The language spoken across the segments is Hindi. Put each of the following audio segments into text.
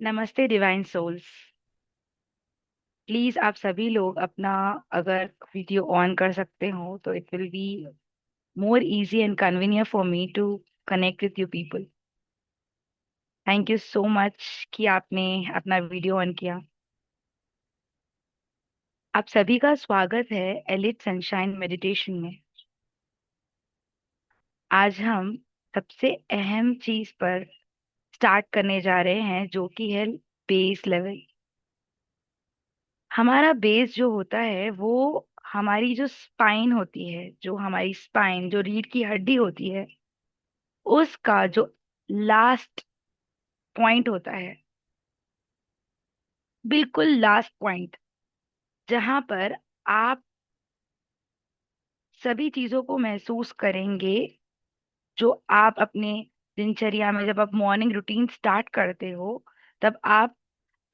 नमस्ते डिवाइन सोल्स। प्लीज आप सभी लोग अपना अगर वीडियो ऑन कर सकते हो तो it will be more easy and convenient for me to connect with you people. Thank you so much कि आपने अपना वीडियो ऑन किया। आप सभी का स्वागत है एलिट सनशाइन मेडिटेशन में। आज हम सबसे अहम चीज पर स्टार्ट करने जा रहे हैं जो कि है बेस लेवल। हमारा बेस जो होता है वो हमारी जो स्पाइन होती है, जो हमारी स्पाइन जो रीढ़ की हड्डी होती है, उसका जो लास्ट पॉइंट होता है, बिल्कुल लास्ट पॉइंट, जहां पर आप सभी चीजों को महसूस करेंगे जो आप अपने दिनचर्या में, जब आप मॉर्निंग रूटीन स्टार्ट करते हो तब आप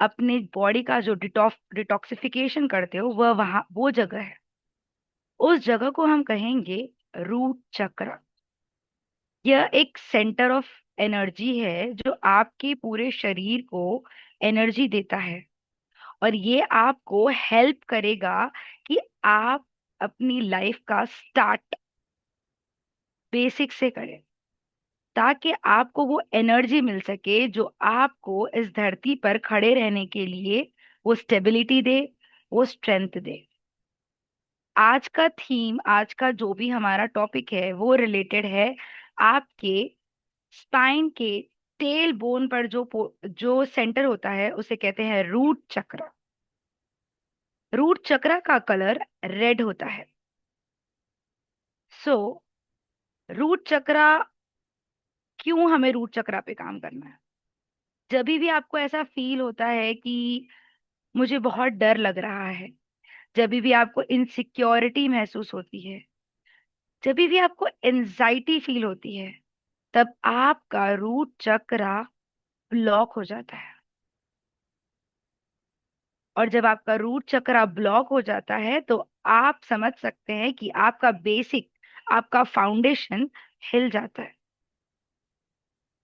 अपने बॉडी का जो डिटॉक्सिफिकेशन करते हो, वह वहां वो जगह है। उस जगह को हम कहेंगे रूट चक्र। यह एक सेंटर ऑफ एनर्जी है जो आपके पूरे शरीर को एनर्जी देता है, और ये आपको हेल्प करेगा कि आप अपनी लाइफ का स्टार्ट बेसिक से करें, ताकि आपको वो एनर्जी मिल सके जो आपको इस धरती पर खड़े रहने के लिए वो स्टेबिलिटी दे, वो स्ट्रेंथ दे। आज का थीम, आज का जो भी हमारा टॉपिक है वो रिलेटेड है आपके स्पाइन के टेल बोन पर जो सेंटर होता है उसे कहते हैं रूट चक्र। रूट चक्र का कलर रेड होता है। सो रूट चक्र, क्यों हमें रूट चक्र पे काम करना है? जब भी आपको ऐसा फील होता है कि मुझे बहुत डर लग रहा है, जब भी आपको इनसिक्योरिटी महसूस होती है, जब भी आपको एंजाइटी फील होती है, तब आपका रूट चक्र ब्लॉक हो जाता है। और जब आपका रूट चक्र ब्लॉक हो जाता है तो आप समझ सकते हैं कि आपका बेसिक, आपका फाउंडेशन हिल जाता है।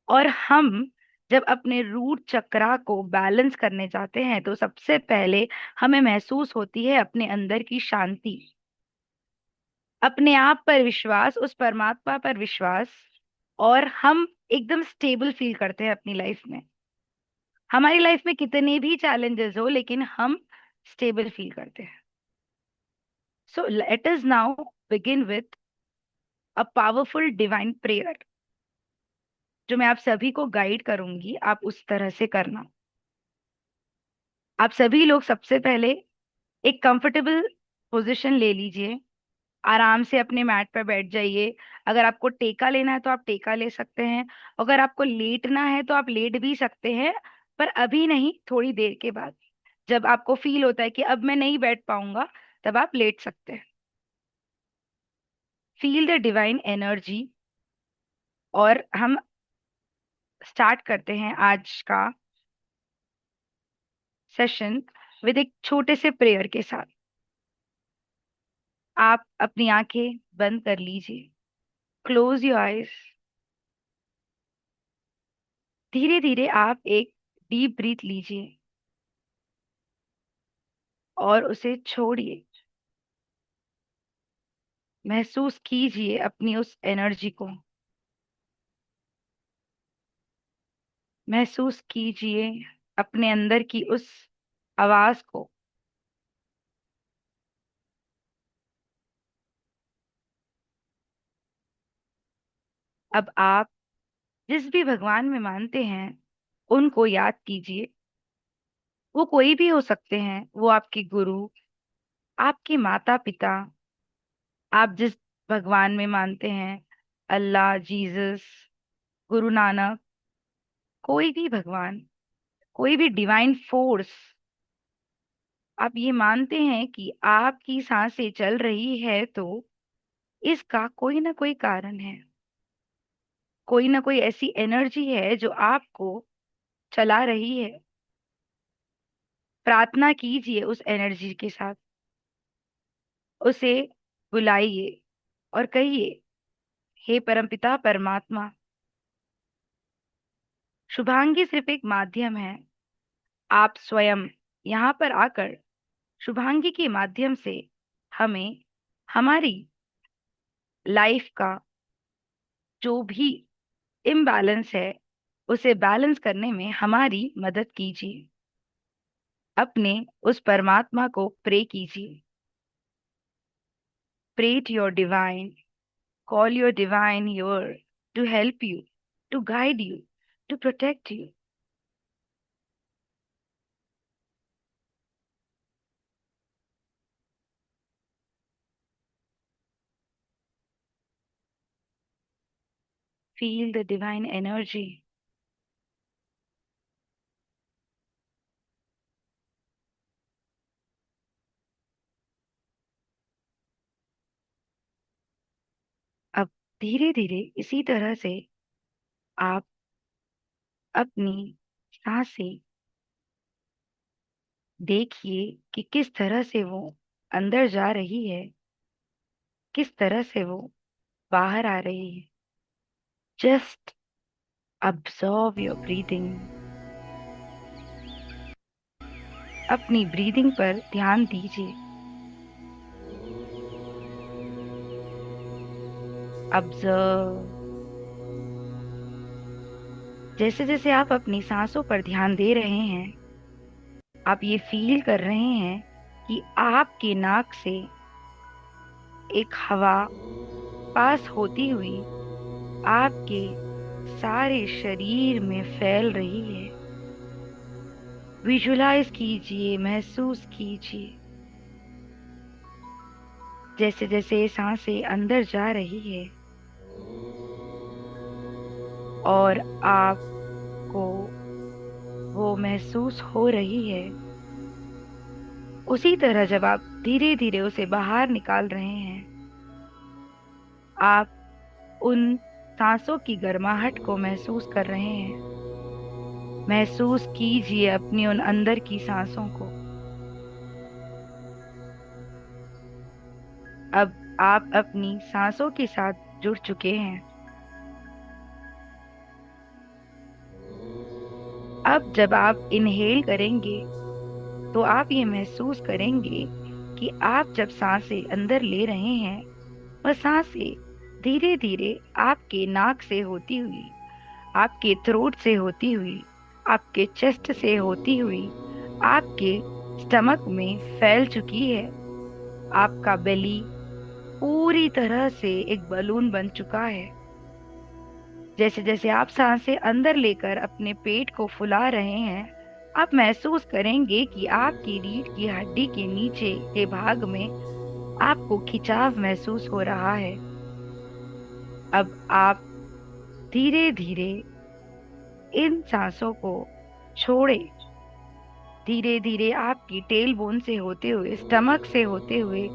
और हम जब अपने रूट चक्रा को बैलेंस करने जाते हैं तो सबसे पहले हमें महसूस होती है अपने अंदर की शांति, अपने आप पर विश्वास, उस परमात्मा पर विश्वास। और हम एकदम स्टेबल फील करते हैं अपनी लाइफ में। हमारी लाइफ में कितने भी चैलेंजेस हो, लेकिन हम स्टेबल फील करते हैं। So let us now begin with a powerful divine prayer, जो मैं आप सभी को गाइड करूंगी, आप उस तरह से करना। आप सभी लोग सबसे पहले एक कंफर्टेबल पोजीशन ले लीजिए। आराम से अपने मैट पर बैठ जाइए। अगर आपको टेका लेना है तो आप टेका ले सकते हैं। अगर आपको लेटना है तो आप लेट भी सकते हैं, पर अभी नहीं, थोड़ी देर के बाद, जब आपको फील होता है कि अब मैं नहीं बैठ पाऊंगा, तब आप लेट सकते हैं। Feel the divine energy. और हम स्टार्ट करते हैं आज का सेशन विद एक छोटे से प्रेयर के साथ। आप अपनी आंखें बंद कर लीजिए। Close your eyes. धीरे धीरे आप एक डीप ब्रीथ लीजिए और उसे छोड़िए। महसूस कीजिए अपनी उस एनर्जी को। महसूस कीजिए अपने अंदर की उस आवाज को। अब आप जिस भी भगवान में मानते हैं उनको याद कीजिए। वो कोई भी हो सकते हैं, वो आपके गुरु, आपके माता पिता। आप जिस भगवान में मानते हैं, अल्लाह, जीसस, गुरु नानक, कोई भी भगवान, कोई भी डिवाइन फोर्स, आप ये मानते हैं कि आपकी सांसें चल रही है तो इसका कोई ना कोई कारण है। कोई ना कोई ऐसी एनर्जी है जो आपको चला रही है। प्रार्थना कीजिए उस एनर्जी के साथ। उसे बुलाइए और कहिए, हे परमपिता परमात्मा, शुभांगी सिर्फ एक माध्यम है। आप स्वयं यहाँ पर आकर शुभांगी के माध्यम से हमें हमारी लाइफ का जो भी इम्बैलेंस है उसे बैलेंस करने में हमारी मदद कीजिए। अपने उस परमात्मा को प्रे कीजिए। Pray to your divine, call your divine your to help you, to guide you, to protect you. Feel the divine energy. अब धीरे धीरे इसी तरह से आप अपनी सांसें देखिए कि किस तरह से वो अंदर जा रही है, किस तरह से वो बाहर आ रही है। Just observe your breathing. अपनी ब्रीदिंग पर ध्यान दीजिए। ऑब्जर्व। जैसे जैसे आप अपनी सांसों पर ध्यान दे रहे हैं, आप ये फील कर रहे हैं कि आपके नाक से एक हवा पास होती हुई आपके सारे शरीर में फैल रही है। विजुलाइज कीजिए, महसूस कीजिए जैसे जैसे ये सांसें अंदर जा रही है और आपको वो महसूस हो रही है। उसी तरह जब आप धीरे धीरे उसे बाहर निकाल रहे हैं, आप उन सांसों की गर्माहट को महसूस कर रहे हैं। महसूस कीजिए अपनी उन अंदर की सांसों को। अब आप अपनी सांसों के साथ जुड़ चुके हैं। अब जब आप इनहेल करेंगे तो आप ये महसूस करेंगे कि आप जब सांसें अंदर ले रहे हैं, वह सांसें धीरे धीरे आपके नाक से होती हुई, आपके थ्रोट से होती हुई, आपके चेस्ट से होती हुई आपके स्टमक में फैल चुकी है। आपका बेली पूरी तरह से एक बलून बन चुका है। जैसे जैसे आप सांसें अंदर लेकर अपने पेट को फुला रहे हैं, आप महसूस करेंगे कि आपकी रीढ़ की हड्डी के नीचे के भाग में आपको खिंचाव महसूस हो रहा है। अब आप धीरे धीरे इन सांसों को छोड़े। धीरे धीरे आपकी टेल बोन से होते हुए, स्टमक से होते हुए,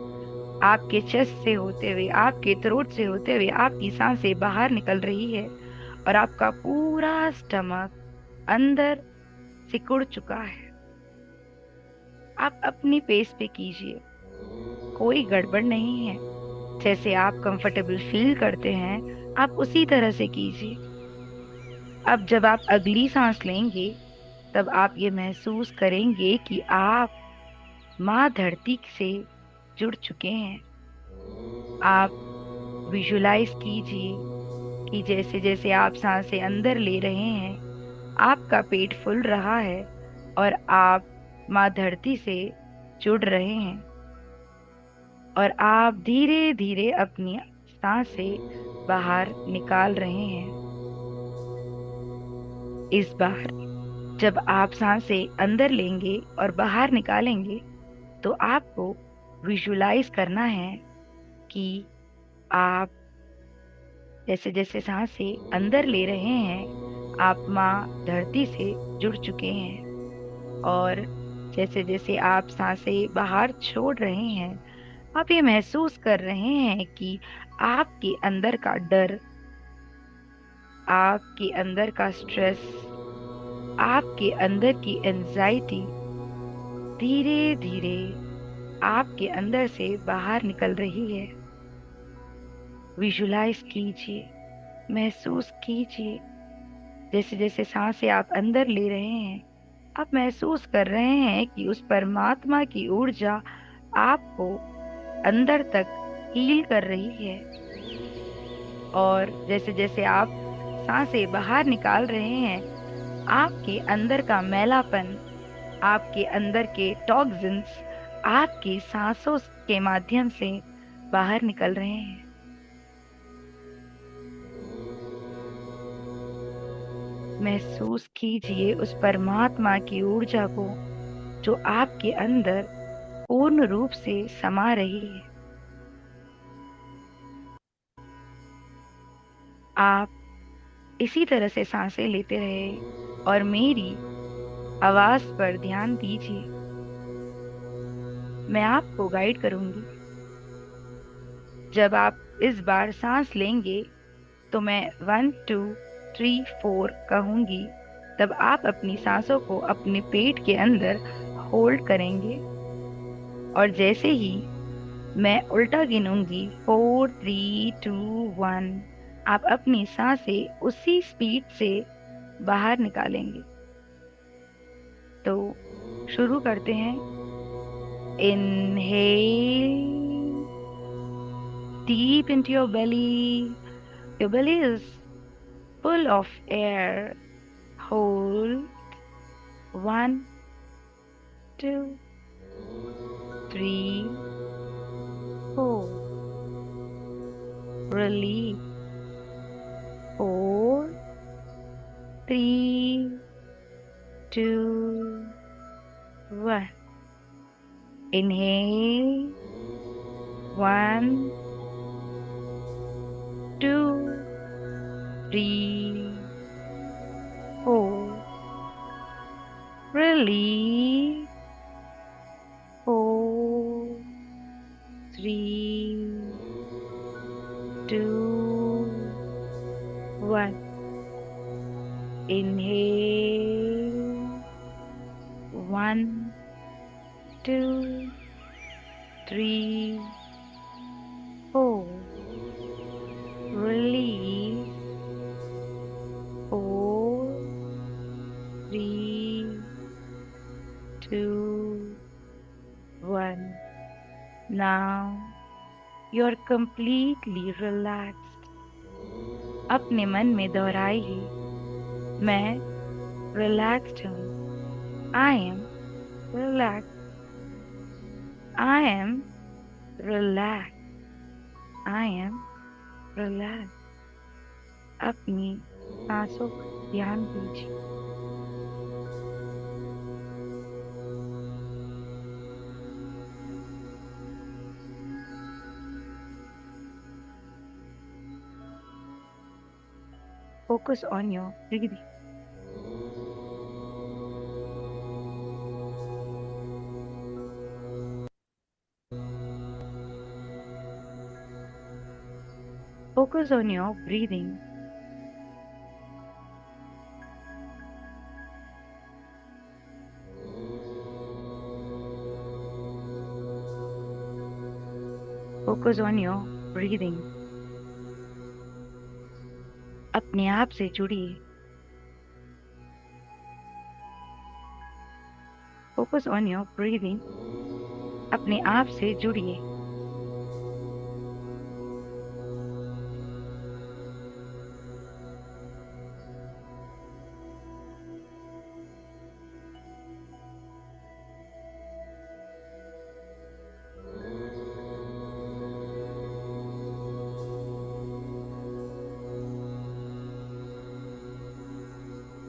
आपके चेस्ट से होते हुए, आपके थ्रोट से होते हुए आपकी सांसें बाहर निकल रही है और आपका पूरा स्टमक अंदर सिकुड़ चुका है। आप अपनी पेस पे कीजिए, कोई गड़बड़ नहीं है। जैसे आप कंफर्टेबल फील करते हैं, आप उसी तरह से कीजिए। अब जब आप अगली सांस लेंगे, तब आप ये महसूस करेंगे कि आप माँ धरती से जुड़ चुके हैं। आप विजुलाइज कीजिए कि जैसे जैसे आप सांसें अंदर ले रहे हैं, आपका पेट फूल रहा है और आप माँ धरती से जुड़ रहे हैं और आप धीरे धीरे अपनी सांसें बाहर निकाल रहे हैं। इस बार जब आप सांसें अंदर लेंगे और बाहर निकालेंगे, तो आपको विजुलाइज करना है कि आप जैसे जैसे सांसें अंदर ले रहे हैं, आप माँ धरती से जुड़ चुके हैं और जैसे जैसे आप सांसें बाहर छोड़ रहे हैं, आप ये महसूस कर रहे हैं कि आपके अंदर का डर, आपके अंदर का स्ट्रेस, आपके अंदर की एंजाइटी धीरे धीरे आपके अंदर से बाहर निकल रही है। विजुलाइज कीजिए, महसूस कीजिए जैसे जैसे सांसें आप अंदर ले रहे हैं, आप महसूस कर रहे हैं कि उस परमात्मा की ऊर्जा आपको अंदर तक हील कर रही है। और जैसे जैसे आप सांसें बाहर निकाल रहे हैं, आपके अंदर का मैलापन, आपके अंदर के टॉक्सिन्स आपकी सांसों के माध्यम से बाहर निकल रहे हैं। महसूस कीजिए उस परमात्मा की ऊर्जा को जो आपके अंदर पूर्ण रूप से समा रही है। आप इसी तरह से सांसें लेते रहे और मेरी आवाज पर ध्यान दीजिए। मैं आपको गाइड करूंगी। जब आप इस बार सांस लेंगे तो मैं 1 2 3 4 कहूंगी। तब आप अपनी सांसों को अपने पेट के अंदर होल्ड करेंगे। और जैसे ही मैं उल्टा गिनूंगी 4 3 2 1, आप अपनी सांसें उसी स्पीड से बाहर निकालेंगे। तो शुरू करते हैं। Inhale deep into your belly. Your belly is full of air. Hold. 1 2 3 4. Release. 4 3 2 1. Inhale. 1 2 3 4. Release. 4 3 2 1. Inhale. 1 2 3 4. Release. 4 3 2 1. Now you're completely relaxed. अपने मन में दोहराइए, मैं रिलैक्स्ड हूँ। I am relax. I am relax. I am relax. अपनी सांसों पर ध्यान दीजिए। Focus on your breathing. Focus on your breathing. Focus on your breathing. अपने आप से जुड़िए। Focus on your breathing. अपने आप से जुड़िए।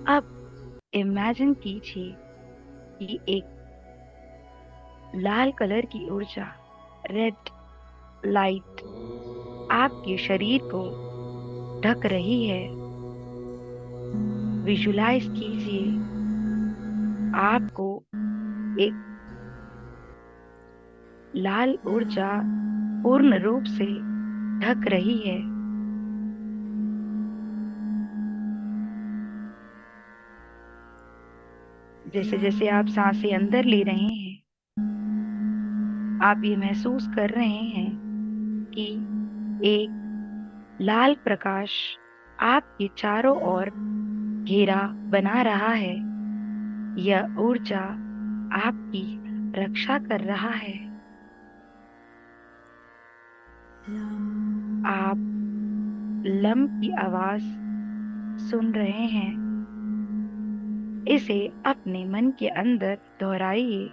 अब इमेजिन कीजिए कि एक लाल कलर की ऊर्जा, रेड लाइट, आपके शरीर को ढक रही है। विजुलाइज कीजिए आपको एक लाल ऊर्जा पूर्ण रूप से ढक रही है। जैसे जैसे आप सांसें अंदर ले रहे हैं, आप ये महसूस कर रहे हैं कि एक लाल प्रकाश आपके चारों ओर घेरा बना रहा है। यह ऊर्जा आपकी रक्षा कर रहा है। आप लम की आवाज सुन रहे हैं। इसे अपने मन के अंदर दोहराइए।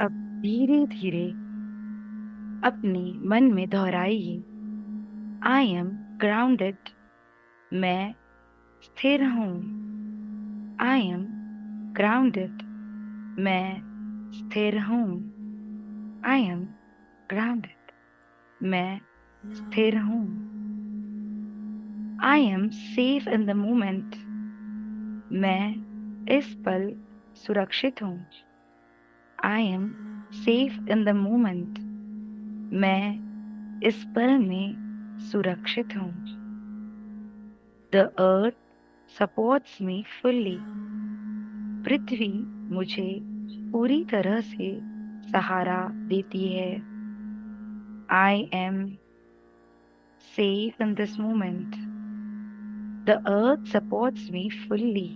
अब धीरे धीरे अपने मन में दोहराइए। I am grounded. मैं स्थिर हूँ। I am grounded. मैं स्थिर हूँ। I am grounded. मैं स्थिर हूँ। I am safe in the moment. मैं इस पल सुरक्षित हूँ। I am safe in the moment. मैं इस पल में सुरक्षित हूँ। The earth supports me fully. पृथ्वी मुझे पूरी तरह से सहारा देती है। I am safe in this moment. The earth supports me fully.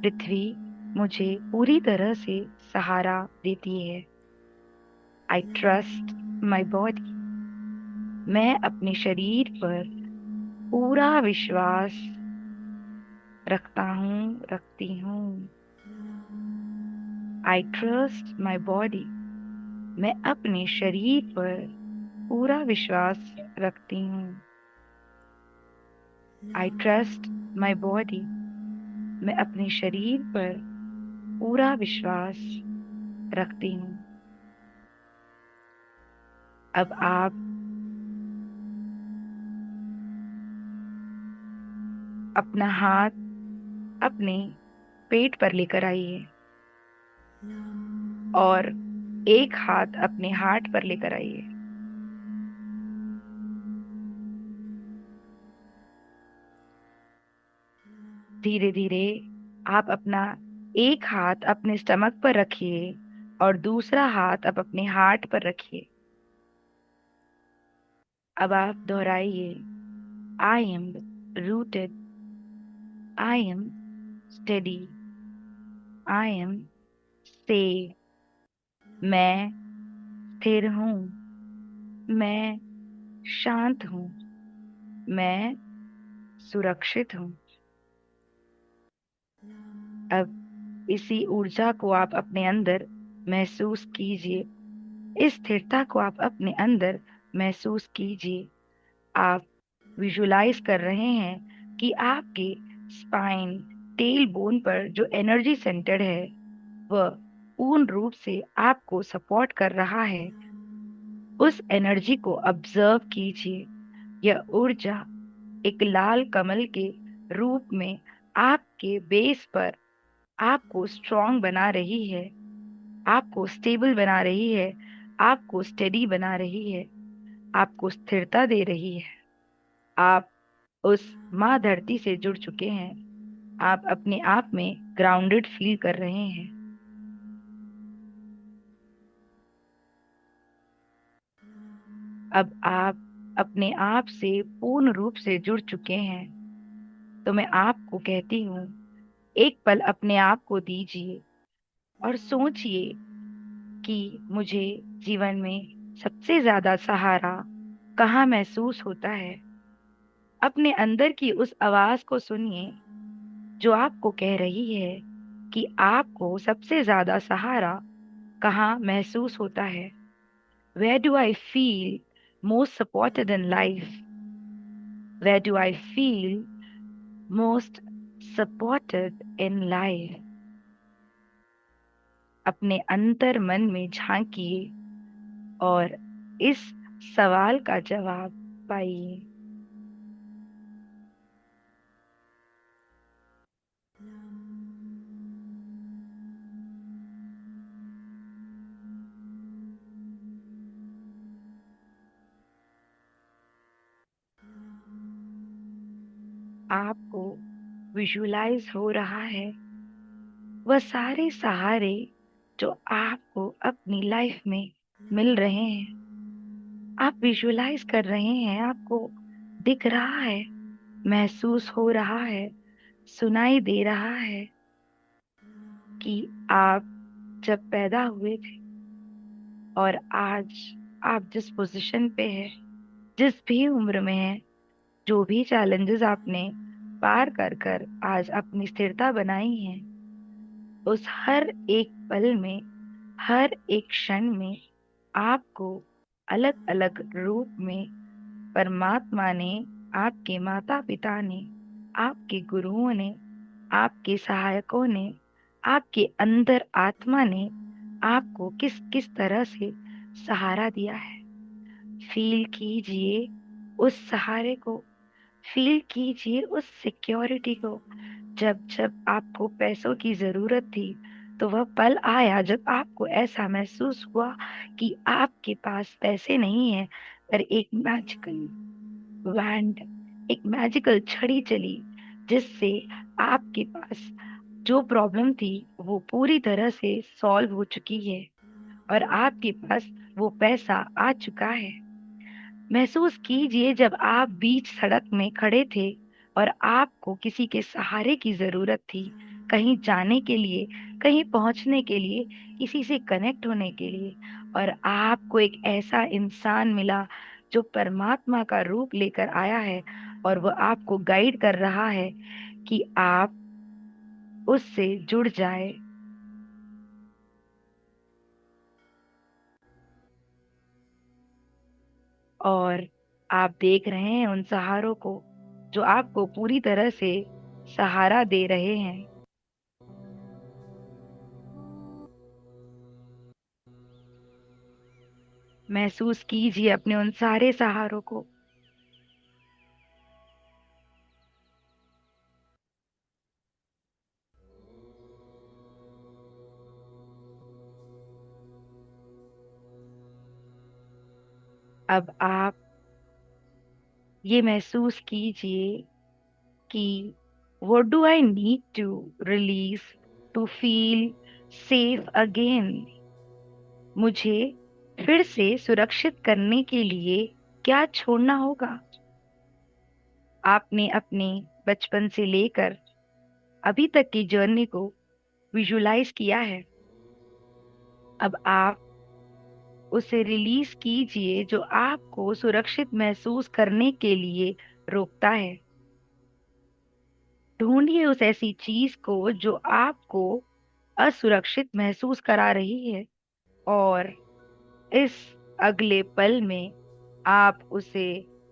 पृथ्वी मुझे पूरी तरह से सहारा देती है। I trust my body. मैं अपने शरीर पर पूरा विश्वास रखता हूँ, रखती हूँ। I trust my body. मैं अपने शरीर पर पूरा विश्वास रखती हूँ। I trust my body. मैं अपने शरीर पर पूरा विश्वास रखती हूँ। अब आप अपना हाथ अपने पेट पर लेकर आइए और एक हाथ अपने हार्ट पर लेकर आइए। धीरे धीरे आप अपना एक हाथ अपने स्टमक पर रखिए और दूसरा हाथ आप अपने हार्ट पर रखिए। अब आप दोहराइए। I am rooted. I am steady. I am safe. मैं स्थिर हूँ। मैं शांत हूँ। मैं सुरक्षित हूँ। अब इसी ऊर्जा को आप अपने अंदर महसूस कीजिए। इस स्थिरता को आप अपने अंदर महसूस कीजिए। आप विजुलाइज कर रहे हैं कि आपके स्पाइन, टेल बोन पर जो एनर्जी सेंटर है वह पूर्ण रूप से आपको सपोर्ट कर रहा है। उस एनर्जी को ऑब्जर्व कीजिए। यह ऊर्जा एक लाल कमल के रूप में आपके बेस पर आपको स्ट्रांग बना रही है, आपको स्टेबल बना रही है, आपको स्टेडी बना रही है, आपको स्थिरता दे रही है। आप उस माँ धरती से जुड़ चुके हैं। आप अपने आप में ग्राउंडेड फील कर रहे हैं। अब आप अपने आप से पूर्ण रूप से जुड़ चुके हैं। तो मैं आपको कहती हूँ, एक पल अपने आप को दीजिए और सोचिए कि मुझे जीवन में सबसे ज्यादा सहारा कहाँ महसूस होता है। अपने अंदर की उस आवाज को सुनिए जो आपको कह रही है कि आपको सबसे ज्यादा सहारा कहाँ महसूस होता है। Where do I feel most supported in life? Where do I feel most supported in life? अपने अंतर मन में झांकिए और इस सवाल का जवाब पाइए। आपको विजुलाइज हो रहा है वह सारे सहारे जो आपको अपनी लाइफ में मिल रहे हैं। आप विजुलाइज कर रहे हैं, आपको दिख रहा है, महसूस हो रहा है, सुनाई दे रहा है कि आप जब पैदा हुए थे और आज आप जिस पोजीशन पे हैं, जिस भी उम्र में हैं, जो भी चैलेंजेस आपने पार कर कर आज अपनी स्थिरता बनाई है, उस हर एक पल में, हर एक क्षण में आपको अलग अलग रूप में परमात्मा ने, आपके माता पिता ने, आपके गुरुओं ने, आपके सहायकों ने, आपके अंदर आत्मा ने आपको किस किस तरह से सहारा दिया है। फील कीजिए उस सहारे को, फील कीजिए उस सिक्योरिटी को। जब जब आपको पैसों की जरूरत थी तो वह पल आया जब आपको ऐसा महसूस हुआ कि आपके पास पैसे नहीं है, पर एक मैजिकल वैंड, एक मैजिकल छड़ी चली जिससे आपके पास जो प्रॉब्लम थी वो पूरी तरह से सॉल्व हो चुकी है और आपके पास वो पैसा आ चुका है। महसूस कीजिए जब आप बीच सड़क में खड़े थे और आपको किसी के सहारे की जरूरत थी, कहीं जाने के लिए, कहीं पहुंचने के लिए, किसी से कनेक्ट होने के लिए, और आपको एक ऐसा इंसान मिला जो परमात्मा का रूप लेकर आया है और वह आपको गाइड कर रहा है कि आप उससे जुड़ जाए। और आप देख रहे हैं उन सहारों को जो आपको पूरी तरह से सहारा दे रहे हैं। महसूस कीजिए अपने उन सारे सहारों को। अब आप ये महसूस कीजिए कि what do I need to release to feel safe again? मुझे फिर से सुरक्षित करने के लिए क्या छोड़ना होगा? आपने अपने बचपन से लेकर अभी तक की जर्नी को विजुलाइज किया है। अब आप उसे रिलीज कीजिए जो आपको सुरक्षित महसूस करने के लिए रोकता है। ढूंढिए उस ऐसी चीज को जो आपको असुरक्षित महसूस करा रही है, और इस अगले पल में आप उसे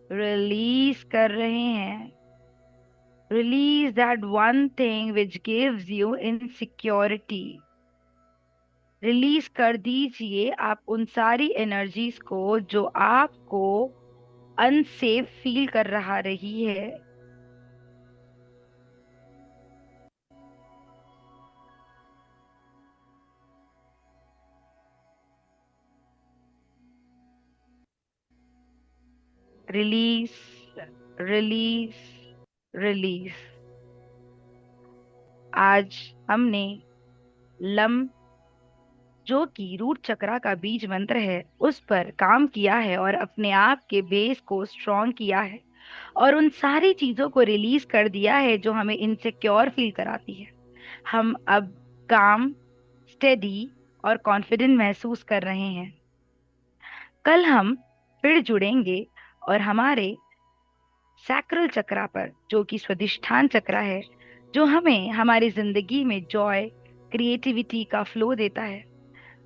रिलीज कर रहे हैं। Release that one thing which gives you insecurity. Release कर दीजिए आप उन सारी एनर्जीज को जो आपको अनसेफ फील कर रहा रही है। Release, release, release. आज हमने लम, जो कि रूट चक्रा का बीज मंत्र है, उस पर काम किया है और अपने आप के बेस को स्ट्रॉन्ग किया है, और उन सारी चीजों को रिलीज कर दिया है जो हमें इनसिक्योर फील कराती है। हम अब काम, स्टेडी और कॉन्फिडेंट महसूस कर रहे हैं। कल हम फिर जुड़ेंगे और हमारे सैक्रल चक्रा पर, जो कि स्वादिष्ठान चक्रा है, जो हमें हमारी जिंदगी में जॉय, क्रिएटिविटी का फ्लो देता है,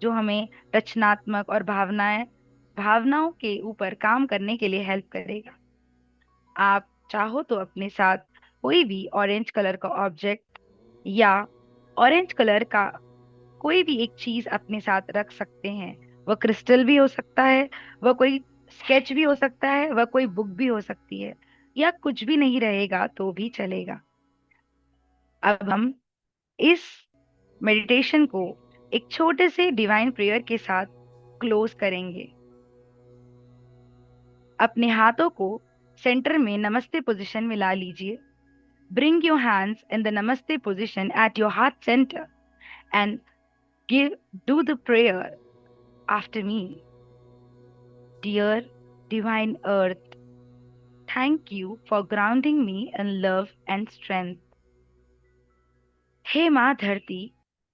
जो हमें रचनात्मक और भावनाओं के ऊपर काम करने के लिए हेल्प करेगा। आप चाहो तो अपने साथ कोई भी ऑरेंज कलर का ऑब्जेक्ट या ऑरेंज कलर का कोई भी एक चीज अपने साथ रख सकते हैं। वह क्रिस्टल भी हो सकता है, वह कोई स्केच भी हो सकता है, वह कोई बुक भी हो सकती है, या कुछ भी नहीं रहेगा तो भी चलेगा। अब हम इस मेडिटेशन को एक छोटे से डिवाइन प्रेयर के साथ क्लोज करेंगे। अपने हाथों को सेंटर में नमस्ते पोजीशन में ला लीजिए। Bring your hands in the namaste position at your heart center and give do the prayer after me. Dear divine earth, thank you for grounding me in love and strength. हे माँ धरती,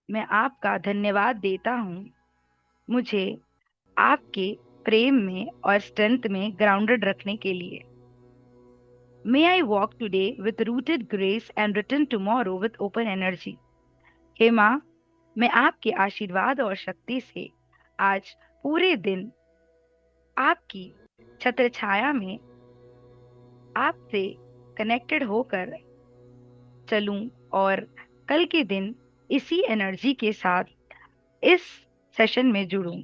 मैं आपका धन्यवाद देता हूँ, मुझे आपके प्रेम में और स्ट्रेंथ में ग्राउंडेड रखने के लिए। May I walk today with rooted grace and return tomorrow with open energy. हे माँ, मैं आपके आशीर्वाद और शक्ति से आज पूरे दिन आपकी छत्र छाया में आपसे कनेक्टेड होकर चलूं, और कल के दिन इसी एनर्जी के साथ इस सेशन में जुड़ूं।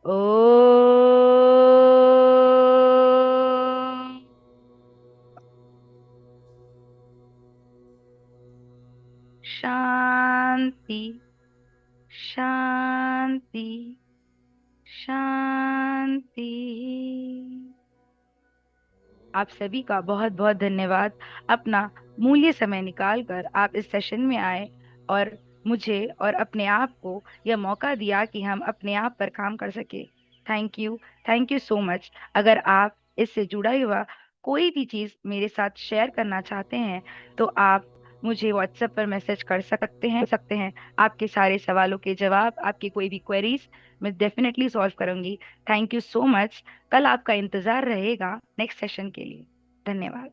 ओम शांति, शांति, शांति। आप सभी का बहुत बहुत धन्यवाद। अपना मूल्य समय निकालकर आप इस सेशन में आए और मुझे और अपने आप को यह मौका दिया कि हम अपने आप पर काम कर सके। Thank you, thank you so much. अगर आप इससे जुड़ा हुआ कोई भी चीज़ मेरे साथ शेयर करना चाहते हैं तो आप मुझे व्हाट्सएप पर मैसेज कर सकते हैं। आपके सारे सवालों के जवाब, आपकी कोई भी क्वेरीज मैं डेफिनेटली सॉल्व करूंगी। Thank you so much. कल आपका इंतजार रहेगा नेक्स्ट सेशन के लिए। धन्यवाद।